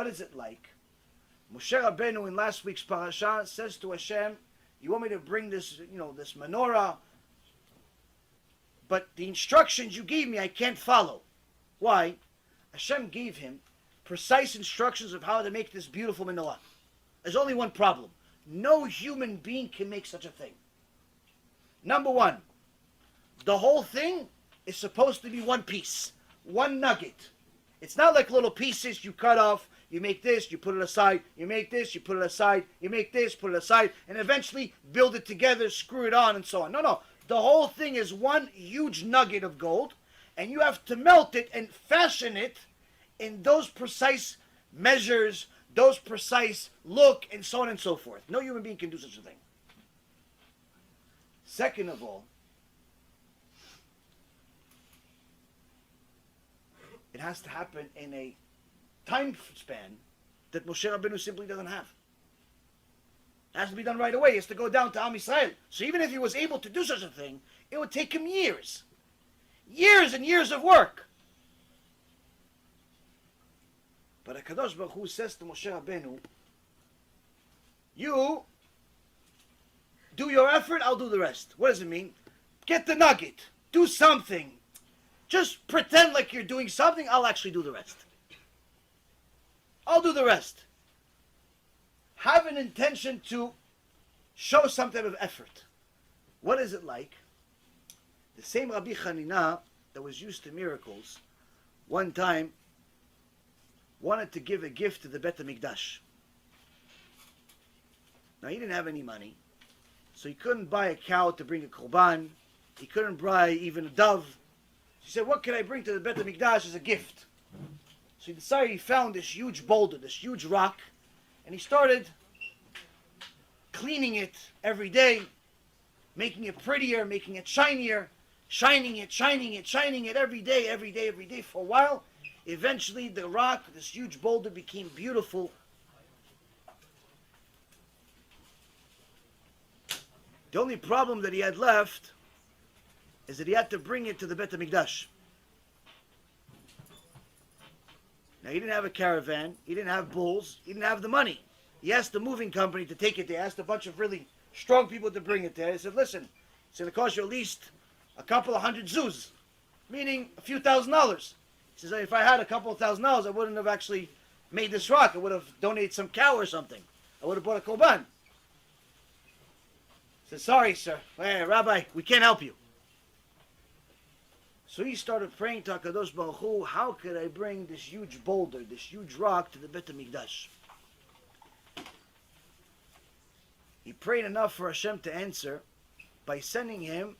what is it like? Moshe Rabbeinu in last week's parasha says to Hashem, you want me to bring this, this menorah, but the instructions you gave me I can't follow. Why? Hashem gave him precise instructions of how to make this beautiful menorah. There's only one problem. No human being can make such a thing. Number one, the whole thing is supposed to be one piece, one nugget. It's not like little pieces you cut off, you make this, you put it aside, you make this, you put it aside, you make this, put it aside, and eventually build it together, screw it on, and so on. No. The whole thing is one huge nugget of gold, and you have to melt it and fashion it in those precise measures, those precise look, and so on and so forth. No human being can do such a thing. Second of all, it has to happen in a time span that Moshe Rabbeinu simply doesn't have. It has to be done right away. It has to go down to Am Yisrael. So even if he was able to do such a thing, it would take him years. Years and years of work. But HaKadosh Baruch Hu says to Moshe Rabbeinu, you do your effort, I'll do the rest. What does it mean? Get the nugget. Do something. Just pretend like you're doing something, I'll actually do the rest. I'll do the rest. Have an intention to show some type of effort. What is it like? The same Rabbi Hanina that was used to miracles, one time wanted to give a gift to the Bet HaMikdash. Now he didn't have any money, so he couldn't buy a cow to bring a korban. He couldn't buy even a dove. He said, what can I bring to the Bet HaMikdash as a gift? So he decided he found this huge boulder, this huge rock, and he started cleaning it every day, making it prettier, making it shinier, shining it every day for a while. Eventually the rock, this huge boulder, became beautiful. The only problem that he had left is that he had to bring it to the Bet HaMikdash. Now, he didn't have a caravan, he didn't have bulls, he didn't have the money. He asked the moving company to take it there, asked a bunch of really strong people to bring it there. He said, listen, it's going to cost you at least a couple of hundred zuz, meaning a few $1,000s. He says, if I had a couple of $1,000s, I wouldn't have actually made this rock. I would have donated some cow or something. I would have bought a korban. He said, sorry, sir. Hey, Rabbi, we can't help you. So he started praying to HaKadosh Baruch Hu, how could I bring this huge boulder, this huge rock to the Bet HaMikdash? He prayed enough for Hashem to answer by sending him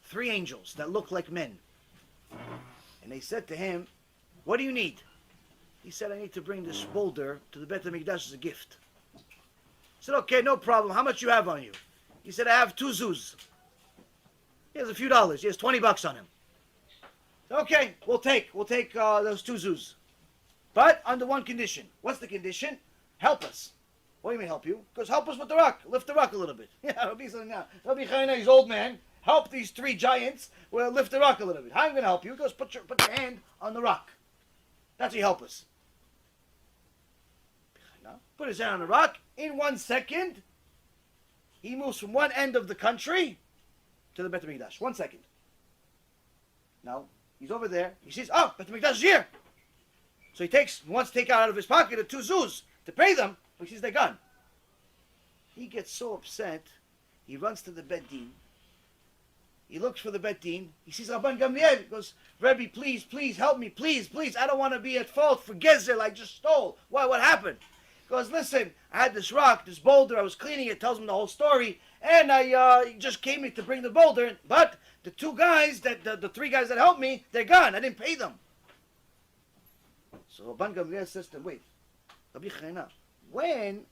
3 angels that looked like men. And they said to him, what do you need? He said, I need to bring this boulder to the Bet HaMikdash as a gift. He said, okay, no problem. How much you have on you? He said, I have 2 zuz. He has a few dollars. He has $20 on him. Okay, we'll take those 2 zuz. But under one condition. What's the condition? Help us. What do you mean help you? Because help us with the rock. Lift the rock a little bit. Yeah, Rabbi Chanina, he's old man. Help these 3 giants. Well, lift the rock a little bit. How am I going to help you? He goes, put your hand on the rock. That's how you help us. Put his hand on the rock. In 1 second, he moves from one end of the country to the Bet HaMikdash. 1 second. Now, he's over there. He sees, oh, Bet HaMikdash is here. So he wants to take out of his pocket the 2 zuz to pay them, but he sees they're gone. He gets so upset, he runs to the Bet Din. He looks for the Bet Din. He sees Rabban Gamliel. He goes, Rabbi, please, help me. Please. I don't want to be at fault for Gezel I just stole. Why? What happened? He goes, listen, I had this rock, this boulder. I was cleaning it. Tells him the whole story. And I just came here to bring the boulder. But the 2 guys, the 3 guys that helped me, they're gone. I didn't pay them. So Rabban Gamliel says to him, wait, Rabbi Chanina, when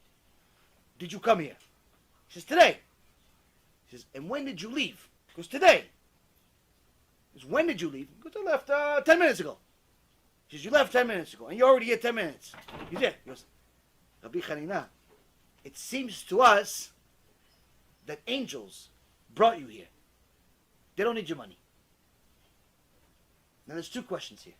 did you come here? He says, today. He says, and when did you leave? He goes, today. He says, when did you leave? He goes, I left 10 minutes ago. He says, you left 10 minutes ago, and you're already here 10 minutes. You did. He goes, Rabbi Chanina, it seems to us that angels brought you here. They don't need your money. Now there's 2 questions here.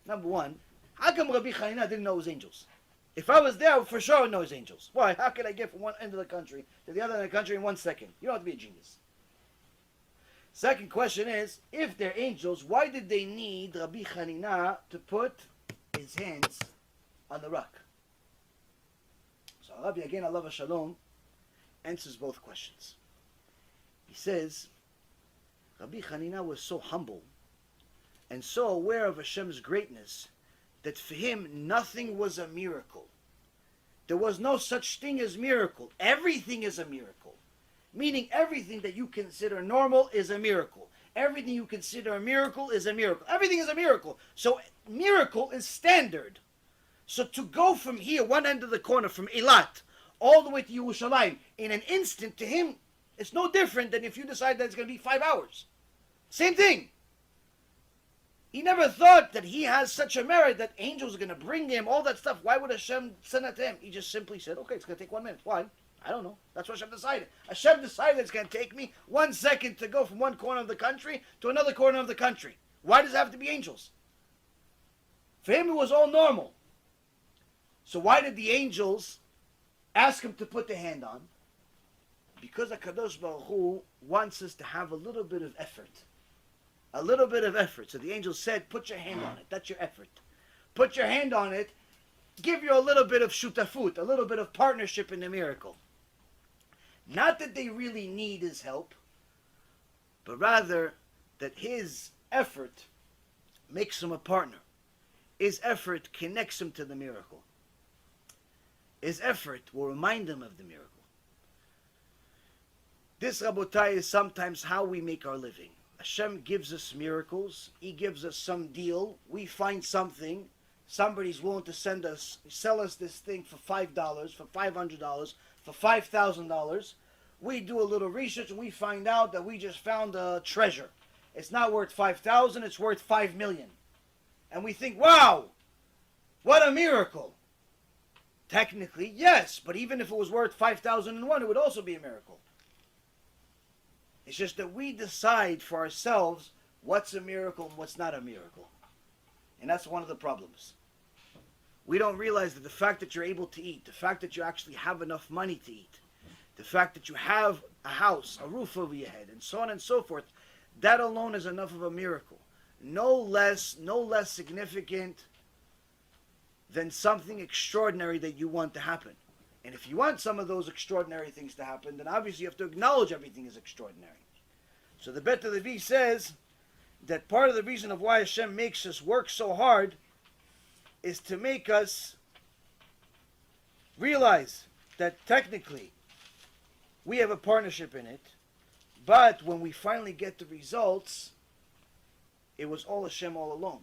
Number 1, how come Rabbi Chanina didn't know it was angels? If I was there, for sure I would know his angels. Why? How could I get from one end of the country to the other end of the country in 1 second? You don't have to be a genius. Second question is, if they're angels, why did they need Rabbi Hanina to put his hands on the rock? So Rabbi, again, Allah Shalom, answers both questions. He says, Rabbi Hanina was so humble and so aware of Hashem's greatness that for him nothing was a miracle. There was no such thing as miracle. Everything is a miracle. Meaning everything that you consider normal is a miracle. Everything you consider a miracle is a miracle. Everything is a miracle. So miracle is standard. So to go from here, one end of the corner, from Eilat, all the way to Yerushalayim, in an instant, to him, it's no different than if you decide that it's going to be 5 hours. Same thing. He never thought that he has such a merit that angels are going to bring him, all that stuff. Why would Hashem send that to him? He just simply said, okay, it's going to take 1 minute. Why? I don't know. That's what Hashem decided. Hashem decided it's going to take me 1 second to go from one corner of the country to another corner of the country. Why does it have to be angels? For him, it was all normal. So why did the angels ask him to put the hand on? Because HaKadosh Baruch Hu wants us to have a little bit of effort. A little bit of effort. So the angel said, put your hand on it. That's your effort. Put your hand on it. Give you a little bit of shutafut, a little bit of partnership in the miracle. Not that they really need his help, but rather that his effort makes him a partner. His effort connects him to the miracle. His effort will remind him of the miracle. This, Rabotai, is sometimes how we make our living. Hashem gives us miracles. He gives us some deal. We find something. Somebody's willing to sell us this thing for $5, for $500, for $5,000. We do a little research and we find out that we just found a treasure. It's not worth $5,000, it's worth $5 million. And we think, wow, what a miracle. Technically, yes, but even if it was worth 5,001, it would also be a miracle. It's just that we decide for ourselves what's a miracle and what's not a miracle. And that's one of the problems. We don't realize that the fact that you're able to eat, the fact that you actually have enough money to eat, the fact that you have a house, a roof over your head, and so on and so forth, that alone is enough of a miracle. No less significant than something extraordinary that you want to happen. And if you want some of those extraordinary things to happen, then obviously you have to acknowledge everything is extraordinary. So the Bet Levi says that part of the reason of why Hashem makes us work so hard is to make us realize that technically we have a partnership in it, but when we finally get the results, it was all Hashem all along.